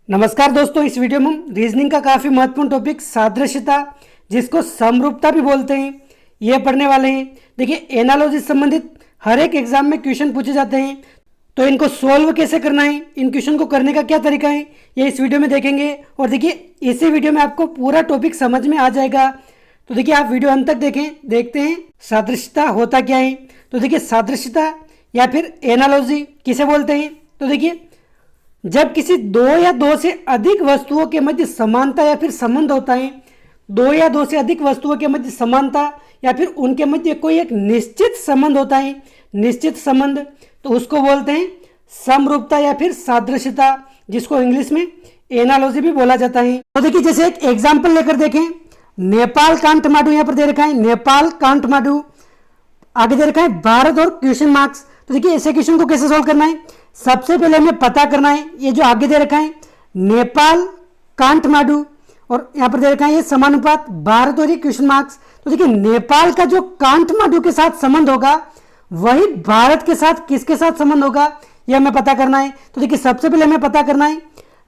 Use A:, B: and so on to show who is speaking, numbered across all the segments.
A: नमस्कार दोस्तों, इस वीडियो में हम रीजनिंग का काफ़ी महत्वपूर्ण टॉपिक सादृश्यता, जिसको समरूपता भी बोलते हैं, ये पढ़ने वाले हैं। देखिए, एनालॉजी से संबंधित हर एक एग्जाम में क्वेश्चन पूछे जाते हैं, तो इनको सोल्व कैसे करना है, इन क्वेश्चन को करने का क्या तरीका है, ये इस वीडियो में देखेंगे। और देखिए, इसी वीडियो में आपको पूरा टॉपिक समझ में आ जाएगा। तो देखिए, आप वीडियो अंत तक देखें। देखते हैं सादृश्यता होता क्या है। तो देखिए, सादृश्यता या फिर एनालॉजी किसे बोलते हैं। तो देखिए, जब किसी दो या दो से अधिक वस्तुओं के मध्य समानता या फिर संबंध होता है, दो या दो से अधिक वस्तुओं के मध्य समानता या फिर उनके मध्य कोई एक निश्चित संबंध होता है, निश्चित संबंध, तो उसको बोलते हैं समरूपता या फिर सादृश्यता, जिसको इंग्लिश में एनालॉजी भी बोला जाता है। तो देखिए, जैसे एक एग्जाम्पल लेकर देखें, नेपाल काठमांडू यहाँ पर दे रखा है, नेपाल काठमांडू, आगे दे रखा है भारत और क्वेश्चन मार्क्स। तो देखिए, ऐसे क्वेश्चन को कैसे सोल्व करना है, सबसे पहले हमें पता करना है ये जो आगे दे रखा है नेपाल काठमांडू, और यहाँ पर दे रखा है ये समानुपात भारत और ये क्वेश्चन मार्क्स। तो देखिए, नेपाल का जो काठमांडू के साथ संबंध होगा वही भारत के साथ किसके साथ संबंध होगा, ये हमें पता करना है। तो देखिए, सबसे पहले हमें पता करना है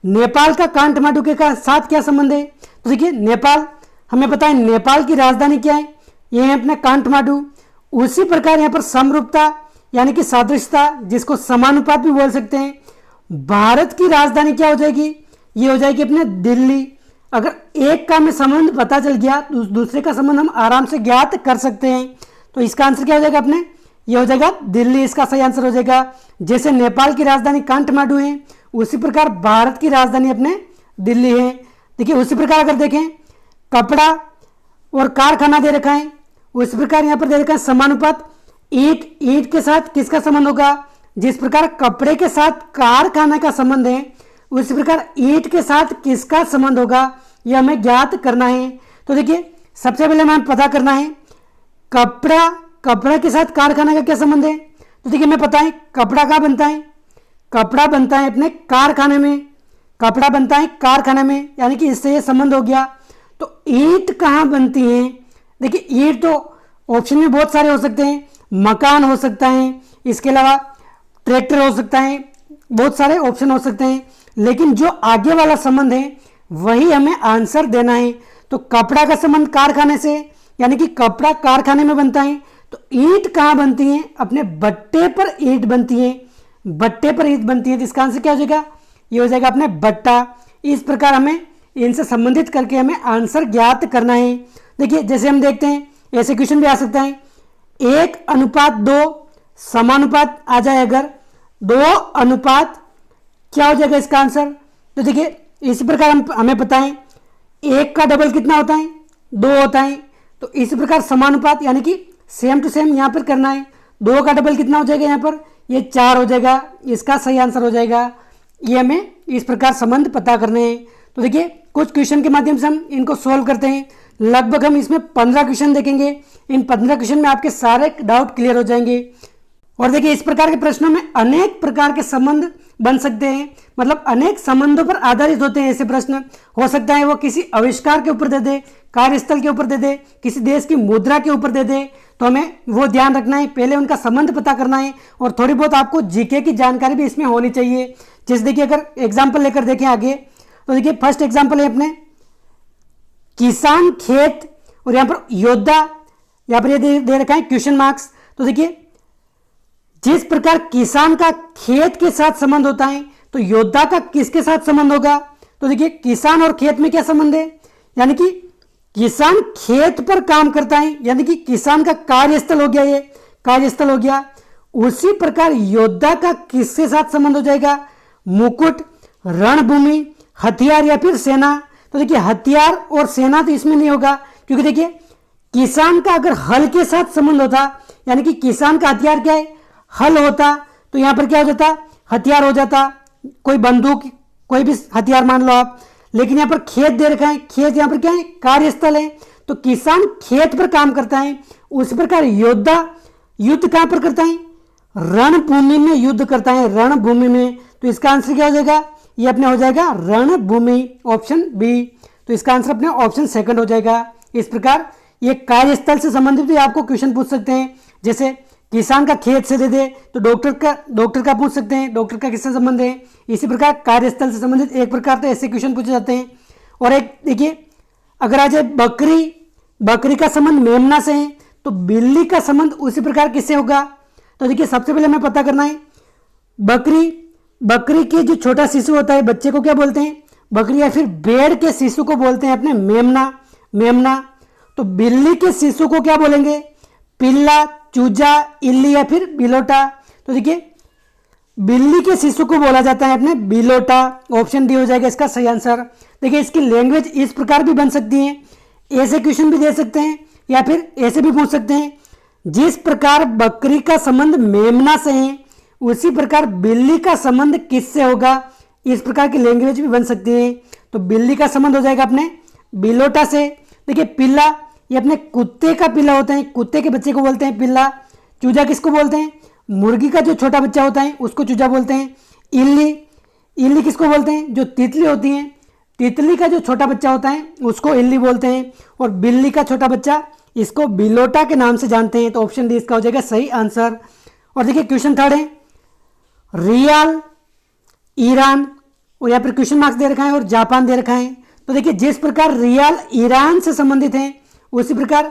A: नेपाल का काठमांडू के साथ क्या संबंध है। तो देखिए, नेपाल, हमें पता है नेपाल की राजधानी क्या है, ये है अपना काठमांडू। उसी प्रकार यहाँ पर समरूपता यानी कि सादृश्यता, जिसको समानुपात भी बोल सकते हैं, भारत की राजधानी क्या हो जाएगी, ये हो जाएगी अपने दिल्ली। अगर एक का में संबंध पता चल गया तो दूसरे का संबंध हम आराम से ज्ञात कर सकते हैं। तो इसका आंसर क्या हो जाएगा अपने, ये हो जाएगा दिल्ली, इसका सही आंसर हो जाएगा। जैसे नेपाल की राजधानी काठमांडू है, उसी प्रकार भारत की राजधानी अपने दिल्ली है। देखिए, उसी प्रकार अगर देखें कपड़ा और कारखाना दे रखा है, उसी प्रकार यहाँ पर दे रखा है समानुपात ईंट, ईंट के साथ किसका संबंध होगा, जिस प्रकार कपड़े के साथ कारखाना का संबंध है, उसी प्रकार ईंट के साथ किसका संबंध होगा, यह हमें ज्ञात करना है। तो देखिए, सबसे पहले हमें पता करना है कपड़ा, कपड़ा के साथ कारखाना का क्या संबंध है। तो देखिए, हमें पता है कपड़ा कहाँ बनता है, कपड़ा बनता है अपने कारखाने में, कपड़ा बनता है कारखाने में, यानी कि इससे ये संबंध हो गया। तो ईंट कहाँ बनती है, देखिए ईंट तो ऑप्शन में बहुत सारे हो सकते हैं, मकान हो सकता है, इसके अलावा ट्रैक्टर हो सकता है, बहुत सारे ऑप्शन हो सकते हैं, लेकिन जो आगे वाला संबंध है वही हमें आंसर देना है। तो कपड़ा का संबंध कारखाने से, यानी कि कपड़ा कारखाने में बनता है। तो ईंट कहाँ बनती है, अपने भट्टे पर ईंट बनती है, भट्टे पर ईंट बनती है। तो इसका आंसर क्या हो जाएगा, ये हो जाएगा अपने भट्टा। इस प्रकार हमें इनसे संबंधित करके हमें आंसर ज्ञात करना है। देखिए, जैसे हम देखते हैं ऐसे क्वेश्चन भी आ सकता है, 1:2 समानुपात आ जाए, अगर 2:, क्या हो जाएगा इसका आंसर। तो देखिए, इसी प्रकार हमें पता है 1 का डबल कितना होता है, 2 होता है। तो इसी प्रकार समानुपात यानी कि सेम टू सेम यहाँ पर करना है, 2 का डबल कितना हो जाएगा यहाँ पर, ये 4 हो जाएगा, इसका सही आंसर हो जाएगा। ये हमें इस प्रकार संबंध पता करने हैं। तो देखिए, कुछ क्वेश्चन के माध्यम से हम इनको सोल्व करते हैं। लगभग हम इसमें 15 क्वेश्चन देखेंगे। इन 15 क्वेश्चन में आपके सारे डाउट क्लियर हो जाएंगे। और देखिए, इस प्रकार के प्रश्नों में अनेक प्रकार के संबंध बन सकते हैं, मतलब अनेक संबंधों पर आधारित होते हैं ऐसे प्रश्न। हो सकता है वो किसी आविष्कार के ऊपर दे दे, कार्यस्थल के ऊपर दे दे, किसी देश की मुद्रा के ऊपर दे दे, तो हमें वो ध्यान रखना है, पहले उनका संबंध पता करना है। और थोड़ी बहुत आपको जीके की जानकारी भी इसमें होनी चाहिए। जैसे देखिए, अगर एग्जाम्पल लेकर देखें आगे, तो देखिए फर्स्ट एग्जाम्पल है अपने किसान खेत, और यहाँ पर योद्धा, यहाँ पर ये दे रखा है क्वेश्चन मार्क्स। तो देखिए, जिस प्रकार किसान का खेत के साथ संबंध होता है, तो योद्धा का किसके साथ संबंध होगा। तो देखिए, किसान और खेत में क्या संबंध है, यानी कि किसान खेत पर काम करता है, यानी कि किसान का कार्यस्थल हो गया, ये कार्यस्थल हो गया। उसी प्रकार योद्धा का किसके साथ संबंध हो जाएगा, मुकुट, रणभूमि, हथियार या फिर सेना। तो देखिए, हथियार और सेना तो इसमें नहीं होगा, क्योंकि देखिए किसान का अगर हल के साथ संबंध होता, यानी कि किसान का हथियार क्या है, हल होता, तो यहां पर क्या हो जाता, हथियार हो जाता, कोई बंदूक, कोई भी हथियार मान लो आप। लेकिन यहां पर खेत दे रखा है, खेत यहां पर क्या है, कार्यस्थल है, तो किसान खेत पर काम करता है। उसी प्रकार योद्धा युद्ध कहां पर करता है, रणभूमि में युद्ध करता है, रणभूमि में। तो इसका आंसर क्या हो जाएगा, ये अपने हो जाएगा रणभूमि, ऑप्शन बी। तो इसका आंसर अपने ऑप्शन सेकंड हो जाएगा। इस प्रकार ये कार्यस्थल से संबंधित भी आपको क्वेश्चन पूछ सकते हैं। जैसे किसान का खेत से दे दे तो डॉक्टर का पूछ सकते हैं, डॉक्टर का किससे संबंध है। इसी प्रकार कार्यस्थल से संबंधित एक प्रकार तो ऐसे क्वेश्चन पूछे जाते हैं। और एक देखिए, अगर आ जाए बकरी का संबंध मेमना से है तो बिल्ली का संबंध उसी प्रकार किससे होगा। तो देखिए सबसे पहले हमें पता करना है, बकरी के जो छोटा शिशु होता है बच्चे को क्या बोलते हैं, बकरी, या फिर भेड़ के शिशु को बोलते हैं अपने मेमना। तो बिल्ली के शिशु को क्या बोलेंगे, पिल्ला, चूजा, इल्ली या फिर बिलोटा। तो देखिए बिल्ली के शिशु को बोला जाता है अपने बिलोटा। ऑप्शन डी हो जाएगा इसका सही आंसर। देखिए इसकी लैंग्वेज इस प्रकार भी बन सकती है, ऐसे क्वेश्चन भी दे सकते हैं या फिर ऐसे भी पूछ सकते हैं, जिस प्रकार बकरी का संबंध मेमना से है उसी प्रकार बिल्ली का संबंध किससे होगा। इस प्रकार की लैंग्वेज भी बन सकती है। तो बिल्ली का संबंध हो जाएगा अपने बिलोटा से। देखिए पिल्ला, ये अपने कुत्ते का पिल्ला होता है, कुत्ते के बच्चे को बोलते हैं पिल्ला। चूजा किसको बोलते हैं, मुर्गी का जो छोटा बच्चा होता है उसको चूजा बोलते हैं। इल्ली किसको बोलते हैं, जो तितली होती है, तितली का जो छोटा बच्चा होता है उसको इल्ली बोलते हैं। और बिल्ली का छोटा बच्चा, इसको बिलोटा के नाम से जानते हैं। तो ऑप्शन डी इसका हो जाएगा सही आंसर। और देखिए क्वेश्चन थर्ड है, रियाल, ईरान, और यहाँ पर क्वेश्चन मार्क्स दे रखा है और जापान दे रखा है। तो देखिए जिस प्रकार रियाल ईरान से संबंधित है उसी प्रकार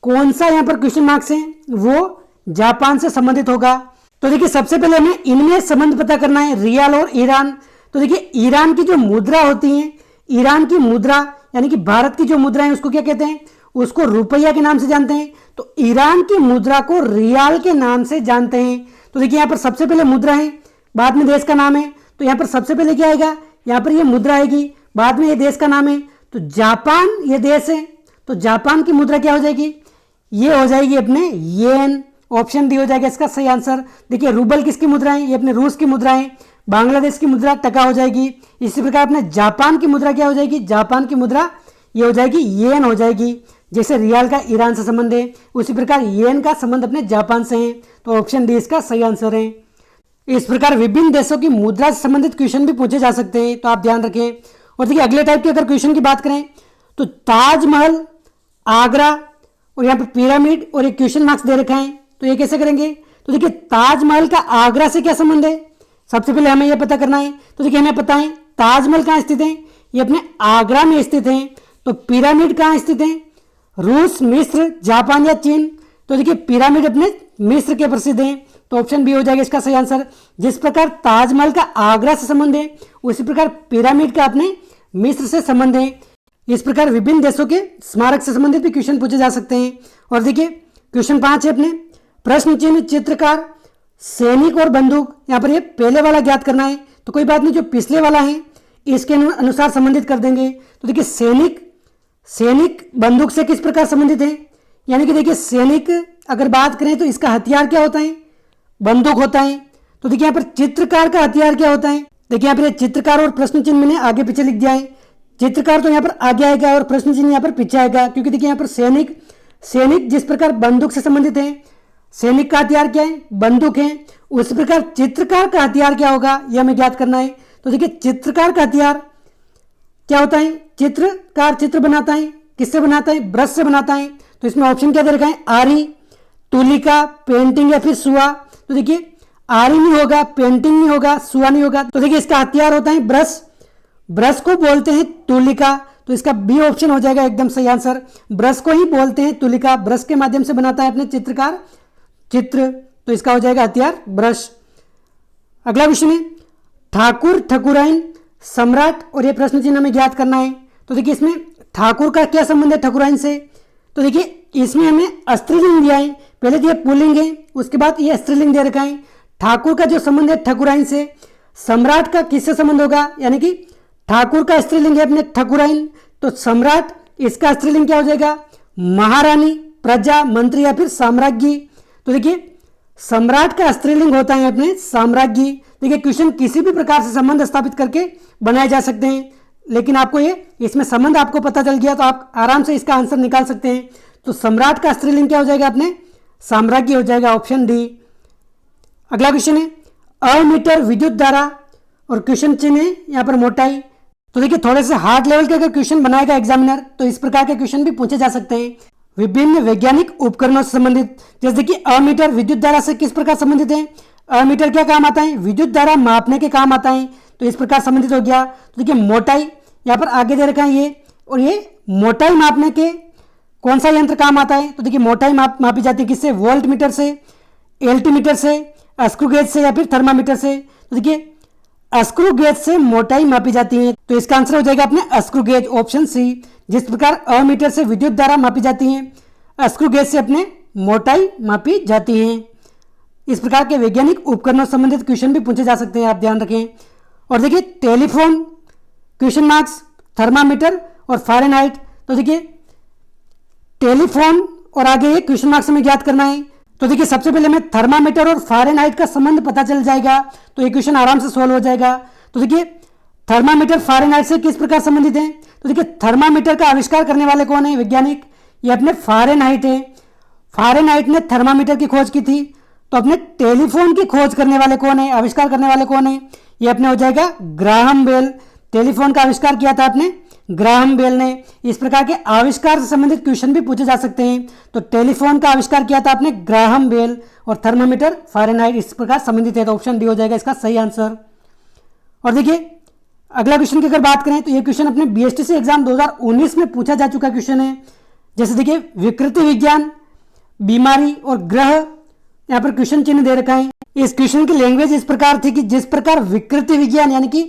A: कौन सा यहाँ पर क्वेश्चन मार्क्स है वो जापान से संबंधित होगा। तो देखिए सबसे पहले हमें इनमें संबंध पता करना है, रियाल और ईरान। तो देखिए ईरान की जो मुद्रा होती है, ईरान की मुद्रा यानी कि भारत की जो मुद्रा है उसको क्या कहते हैं, उसको रुपया के नाम से जानते हैं। तो ईरान की मुद्रा को रियाल के नाम से जानते हैं। तो देखिए यहाँ पर सबसे पहले मुद्रा है, बाद में देश का नाम है। तो यहाँ पर सबसे पहले क्या आएगा, यहाँ पर ये मुद्रा आएगी, बाद में ये देश का नाम है। तो जापान ये देश है, तो जापान की मुद्रा क्या हो जाएगी, ये हो जाएगी अपने येन। ऑप्शन डी हो जाएगा इसका सही आंसर। देखिए रूबल किसकी मुद्रा है, ये अपने रूस की मुद्रा है। बांग्लादेश की मुद्रा टका हो जाएगी। इसी प्रकार अपने जापान की मुद्रा क्या हो जाएगी, जापान की मुद्रा ये हो जाएगी येन हो जाएगी। जैसे रियाल का ईरान से संबंध है उसी प्रकार येन का संबंध अपने जापान से है। तो ऑप्शन डी इसका सही आंसर है। इस प्रकार विभिन्न देशों की मुद्रा से संबंधित क्वेश्चन भी पूछे जा सकते हैं, तो आप ध्यान रखें। और देखिए अगले टाइप के अगर क्वेश्चन की बात करें तो ताजमहल, आगरा और यहाँ पर पिरामिड और एक क्वेश्चन मार्क्स दे रखा है, तो ये कैसे करेंगे। तो देखिए ताजमहल का आगरा से क्या संबंध है, सबसे पहले हमें यह पता करना है। तो देखिए हमें पता है ताजमहल कहाँ स्थित है, ये अपने आगरा में स्थित है। तो पिरामिड कहाँ स्थित है, रूस, मिस्र, जापान या चीन। तो देखिए पिरामिड अपने मिस्र के प्रसिद्ध हैं। तो ऑप्शन बी हो जाएगा इसका सही आंसर। जिस प्रकार ताजमहल का आगरा से संबंध है उसी प्रकार पिरामिड का अपने मिस्र से संबंध है। इस प्रकार विभिन्न देशों के स्मारक से संबंधित भी क्वेश्चन पूछे जा सकते हैं। और देखिए क्वेश्चन 5 है अपने प्रश्न चिन्ह, चित्रकार, सैनिक और बंदूक। यहाँ पर ये पहले वाला ज्ञात करना है, तो कोई बात नहीं, जो पिछले वाला है इसके अनुसार संबंधित कर देंगे। तो देखिए सैनिक बंदूक से किस प्रकार संबंधित है, यानी कि देखिए सैनिक अगर बात करें तो इसका हथियार क्या होता है, बंदूक होता है। तो देखिए यहाँ पर चित्रकार का हथियार क्या होता है, देखिए यहाँ पर चित्रकार और प्रश्न चिन्ह मैंने आगे पीछे लिख दिया है। चित्रकार तो यहाँ पर आगे आएगा और प्रश्न चिन्ह यहाँ पर पीछे आएगा, क्योंकि देखिए यहाँ पर सैनिक जिस प्रकार बंदूक से संबंधित है, सैनिक का हथियार क्या है, बंदूक है। उसी प्रकार चित्रकार का हथियार क्या होगा यह हमें ज्ञात करना है। तो देखिए चित्रकार का हथियार क्या होता है, चित्रकार चित्र बनाता है, किससे बनाता है, ब्रश से बनाता है। तो इसमें ऑप्शन क्या दे रखा है, आरी, तुलिका, पेंटिंग या फिर सुआ। तो देखिए आरी नहीं होगा, पेंटिंग नहीं होगा, सुआ नहीं होगा। तो देखिए इसका हथियार होता है ब्रश को बोलते हैं तुलिका। तो इसका बी ऑप्शन हो जाएगा एकदम सही आंसर। ब्रश को ही बोलते हैं तुलिका, ब्रश के माध्यम से बनाता है अपने चित्रकार चित्र। तो इसका हो जाएगा हथियार ब्रश। अगला क्वेश्चन है ठाकुर, ठकुराइन, सम्राट, और ये प्रश्न चिन्ह हमें ज्ञात करना है। तो देखिए इसमें ठाकुर का क्या संबंध है ठकुराइन से। तो देखिए इसमें हमें स्त्रीलिंग दिया है, पहले दिया पुल्लिंग है, उसके बाद ये स्त्रीलिंग दे रखा है। ठाकुर का जो संबंध है ठकुराइन से, सम्राट का किससे संबंध होगा, यानी कि ठाकुर का स्त्रीलिंग है अपने ठकुराइन, तो सम्राट इसका स्त्रीलिंग क्या हो जाएगा, महारानी, प्रजा, मंत्री या फिर साम्राज्ञी। तो देखिए सम्राट का स्त्रीलिंग होता है अपने साम्राज्ञी। देखिए क्वेश्चन किसी भी प्रकार से संबंध स्थापित करके बनाए जा सकते हैं, लेकिन आपको ये इसमें संबंध आपको पता चल गया तो आप आराम से इसका आंसर निकाल सकते हैं। तो सम्राट का स्त्रीलिंग क्या हो जाएगा अपने साम्राज्ञी हो जाएगा, ऑप्शन डी। अगला क्वेश्चन है अमीटर विद्युत धारा, और क्वेश्चन चिन्ह है यहाँ पर मोटाई। तो देखिए थोड़े से हार्ड लेवल के अगर क्वेश्चन बनाएगा एग्जामिनर तो इस प्रकार के क्वेश्चन भी पूछे जा सकते हैं। विभिन्न वैज्ञानिक उपकरणों से संबंधित, जैसे कि अमीटर विद्युत धारा से किस प्रकार संबंधित है। अमीटर क्या काम आता है, विद्युत धारा मापने के काम आता है, तो इस प्रकार संबंधित हो गया। तो देखिए मोटाई यहाँ पर आगे दे रखा है ये, और ये मोटाई मापने के कौन सा यंत्र काम आता है। तो देखिए मोटाई मापी जाती है किससे, वोल्ट मीटर से, एल्टीमीटर से, स्क्रू गेज से या फिर थर्मामीटर से। तो देखिए स्क्रू गेज से मोटाई मापी जाती है, तो इसका आंसर हो जाएगा अपने स्क्रू गेज, ऑप्शन सी। जिस प्रकार अमीटर से विद्युत धारा मापी जाती है, स्क्रू गेज से अपने मोटाई मापी जाती है। इस प्रकार के वैज्ञानिक उपकरणों से संबंधित क्वेश्चन भी पूछे जा सकते हैं, आप ध्यान रखें। और देखिए टेलीफोन क्वेश्चन मार्क्स, थर्मामीटर और फ़ारेनहाइट। तो देखिए टेलीफोन और आगे ये क्वेश्चन मार्क्स हमें ज्ञात करना है। तो देखिए सबसे पहले हमें थर्मामीटर और फ़ारेनहाइट का संबंध पता चल जाएगा, तो ये क्वेश्चन आराम से सॉल्व हो जाएगा। तो देखिए थर्मामीटर फ़ारेनहाइट से किस प्रकार संबंधित है। तो देखिए थर्मामीटर का आविष्कार करने वाले कौन है वैज्ञानिक, ये अपने फ़ारेनहाइट है। फ़ारेनहाइट ने थर्मामीटर की खोज की थी। तो अपने टेलीफोन की खोज करने वाले कौन है, आविष्कार करने वाले कौन है, ये अपने हो जाएगा ग्राहम बेल। टेलीफोन का आविष्कार किया था अपने ग्राहम बेल ने। इस प्रकार के आविष्कार से संबंधित क्वेश्चन भी पूछे जा सकते हैं। तो टेलीफोन का आविष्कार किया था अपने ग्राहम बेल, और थर्मामीटर फ़ारेनहाइट इस प्रकार संबंधित है, तो ऑप्शन डी हो जाएगा इसका सही आंसर। और देखिए अगला क्वेश्चन की अगर बात करें तो ये क्वेश्चन अपने बीएसटीसी एग्जाम 2019 में पूछा जा चुका क्वेश्चन है। जैसे देखिए विकृति विज्ञान, बीमारी और ग्रह, यहाँ पर क्वेश्चन चिन्ह दे रखा है। इस क्वेश्चन की लैंग्वेज इस प्रकार थी कि जिस प्रकार विकृति विज्ञान यानी कि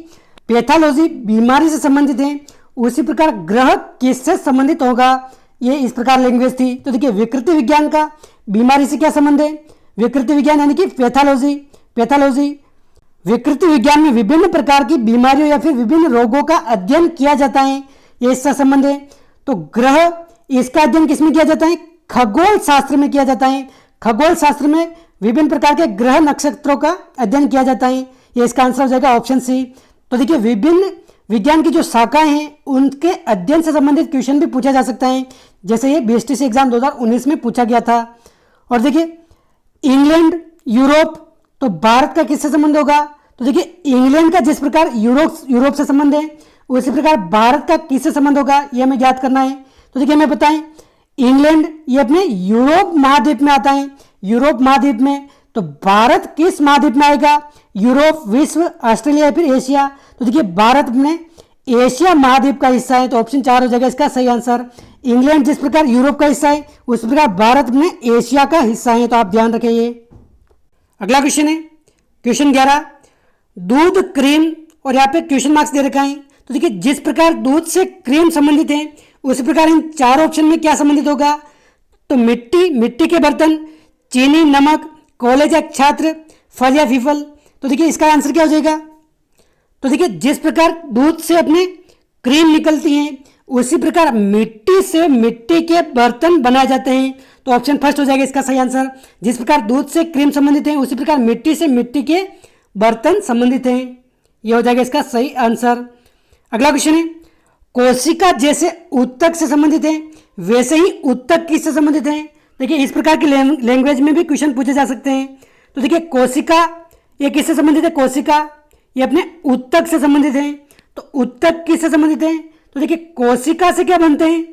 A: पैथोलॉजी बीमारी से संबंधित है, उसी प्रकार ग्रह किससे संबंधित होगा, ये इस प्रकार लैंग्वेज थी। तो देखिए विकृति विज्ञान का बीमारी से क्या संबंध है, विकृति विज्ञान यानी कि पैथोलॉजी। विकृति विज्ञान में विभिन्न प्रकार की बीमारियों या फिर विभिन्न रोगों का अध्ययन किया जाता है, ये इसका संबंध है। तो ग्रह, इसका अध्ययन किसमें किया जाता है, खगोल शास्त्र में किया जाता है। खगोल शास्त्र में विभिन्न प्रकार के ग्रह नक्षत्रों का अध्ययन किया जाता है, ये इसका आंसर हो जाएगा ऑप्शन सी। तो देखिए विभिन्न विज्ञान की जो शाखाएं हैं उनके अध्ययन से संबंधित क्वेश्चन भी पूछा जा सकता है, जैसे ये बीएसटीसी एग्जाम 2019 में पूछा गया था। और देखिए इंग्लैंड, यूरोप, तो भारत का किससे संबंध होगा। तो देखिए इंग्लैंड का जिस प्रकार यूरोप से संबंध है, उसी प्रकार भारत का किससे संबंध होगा, ये हमें ज्ञात करना है। तो देखिए हमें बताएं इंग्लैंड ये अपने यूरोप महाद्वीप में आता है, यूरोप महाद्वीप में। तो भारत किस महाद्वीप में आएगा, यूरोप, विश्व, ऑस्ट्रेलिया या फिर एशिया। तो देखिए भारत में एशिया महाद्वीप का हिस्सा है, तो ऑप्शन 4 हो जाएगा इसका सही आंसर। इंग्लैंड जिस प्रकार यूरोप का हिस्सा है, उस प्रकार भारत में एशिया का हिस्सा है, तो आप ध्यान रखिए। अगला क्वेश्चन है क्वेश्चन 11, दूध, क्रीम, और यहाँ पे क्वेश्चन मार्क्स दे रखा है। तो देखिए जिस प्रकार दूध से क्रीम संबंधित है, उसी प्रकार इन 4 ऑप्शन में क्या संबंधित होगा। तो मिट्टी के बर्तन, चीनी, नमक, कॉलेज या छात्र, फल या फीफल। तो देखिए इसका आंसर क्या हो जाएगा। तो देखिए जिस प्रकार दूध से अपने क्रीम निकलती है, उसी प्रकार मिट्टी से मिट्टी के बर्तन बनाए जाते हैं, तो ऑप्शन फर्स्ट हो जाएगा इसका सही आंसर। जिस प्रकार दूध से क्रीम संबंधित है, उसी प्रकार मिट्टी से मिट्टी के बर्तन संबंधित हैं, यह हो जाएगा इसका सही आंसर। अगला क्वेश्चन है कोशिका जैसे ऊतक से संबंधित है, वैसे ही ऊतक किससे संबंधित है। देखिए इस प्रकार की लैंग्वेज में भी क्वेश्चन पूछे जा सकते हैं। तो देखिए कोशिका ये किससे संबंधित है, कोशिका ये अपने ऊतक से संबंधित है। तो ऊतक किससे संबंधित है। तो देखिए कोशिका से क्या बनते हैं,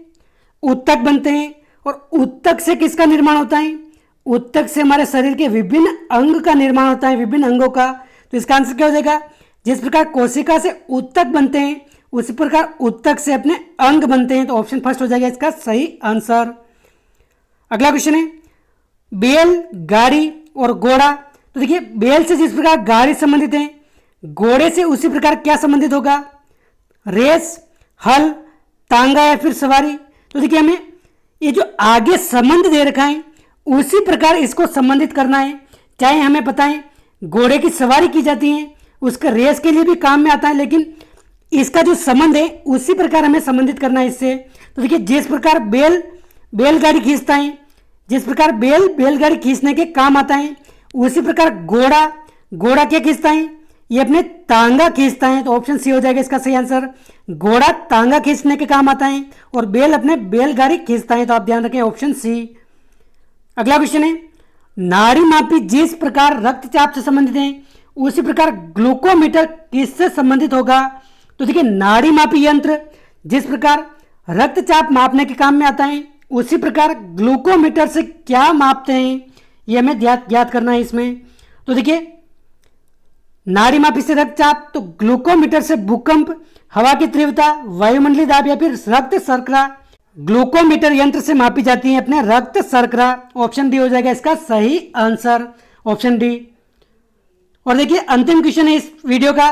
A: ऊतक बनते हैं। और ऊतक से किसका निर्माण होता है, ऊतक से हमारे शरीर के विभिन्न अंग का निर्माण होता है, विभिन्न अंगों का। तो इसका आंसर क्या हो जाएगा, जिस प्रकार कोशिका से ऊतक बनते हैं, उसी प्रकार ऊतक से अपने अंग बनते हैं, तो ऑप्शन फर्स्ट हो जाएगा इसका सही आंसर। अगला क्वेश्चन है बैल, गाड़ी और घोड़ा। तो देखिए बैल से जिस प्रकार गाड़ी संबंधित है, घोड़े से उसी प्रकार क्या संबंधित होगा, रेस, हल, तांगा या फिर सवारी। तो देखिए हमें ये जो आगे संबंध दे रखा है, उसी प्रकार इसको संबंधित करना है। चाहे हमें पता है घोड़े की सवारी की जाती है, उसका रेस के लिए भी काम में आता है, लेकिन इसका जो संबंध है उसी प्रकार हमें संबंधित करना है इससे। तो देखिए जिस प्रकार बैलगाड़ी खींचता है, जिस प्रकार बैलगाड़ी खींचने के काम आता है, उसी प्रकार घोड़ा क्या खींचता है, ये अपने तांगा खींचता है। तो ऑप्शन सी हो जाएगा इसका सही आंसर। घोड़ा तांगा खींचने के काम आता है और बैल अपने बैलगाड़ी खींचता है, तो आप ध्यान रखें ऑप्शन सी। अगला क्वेश्चन है नाड़ी मापी जिस प्रकार रक्तचाप से संबंधित है, उसी प्रकार ग्लूकोमीटर किससे संबंधित होगा। तो देखिए नाड़ी मापी यंत्र जिस प्रकार रक्तचाप मापने के काम में आता है, उसी प्रकार ग्लूकोमीटर से क्या मापते हैं ये हमें ज्ञात करना है इसमें। तो देखिए, नाड़ी मापी से रक्तचाप, तो ग्लूकोमीटर से भूकंप, हवा की तीव्रता, वायुमंडलीय दाब या फिर रक्त शर्करा ग्लूकोमीटर यंत्र से मापी जाती है अपने रक्त शर्करा। ऑप्शन डी हो जाएगा इसका सही आंसर, ऑप्शन डी। और देखिए अंतिम क्वेश्चन है इस वीडियो का,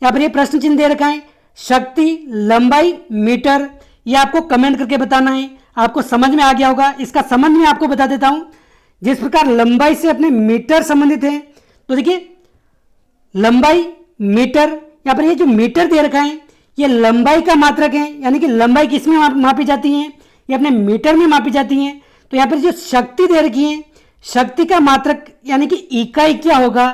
A: यहाँ पर ये प्रश्न चिन्ह दे रखा है, शक्ति, लंबाई, मीटर, ये आपको कमेंट करके बताना है। आपको समझ में आ गया होगा। इसका संबंध मैं आपको बता देता हूं। जिस प्रकार लंबाई से अपने मीटर संबंधित है, तो देखिए लंबाई, मीटर, यहाँ पर ये जो मीटर दे रखा है ये लंबाई का मात्रक है, यानी कि लंबाई किस में मापी जाती है, ये अपने मीटर में मापी जाती है। तो यहाँ पर जो शक्ति दे रखी है, शक्ति का मात्रक यानी कि इकाई क्या होगा,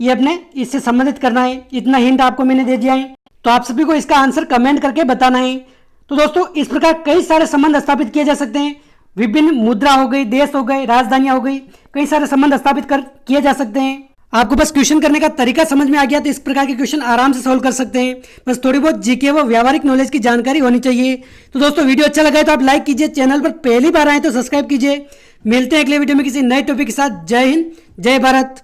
A: ये अपने इससे संबंधित करना है। इतना हिंट आपको मैंने दे दिया है, तो आप सभी को इसका आंसर कमेंट करके बताना है। तो दोस्तों इस प्रकार कई सारे संबंध स्थापित किए जा सकते हैं। विभिन्न मुद्रा हो गई, देश हो गए, राजधानियां हो गई, कई सारे संबंध स्थापित किए जा सकते हैं। आपको बस क्वेश्चन करने का तरीका समझ में आ गया तो इस प्रकार के क्वेश्चन आराम से सोल्व कर सकते हैं। बस थोड़ी बहुत जीके व व्यावहारिक नॉलेज की जानकारी होनी चाहिए। तो दोस्तों वीडियो अच्छा लगा है तो आप लाइक कीजिए, चैनल पर पहली बार आए तो सब्सक्राइब कीजिए। मिलते हैं अगले वीडियो में किसी नए टॉपिक के साथ। जय हिंद, जय भारत।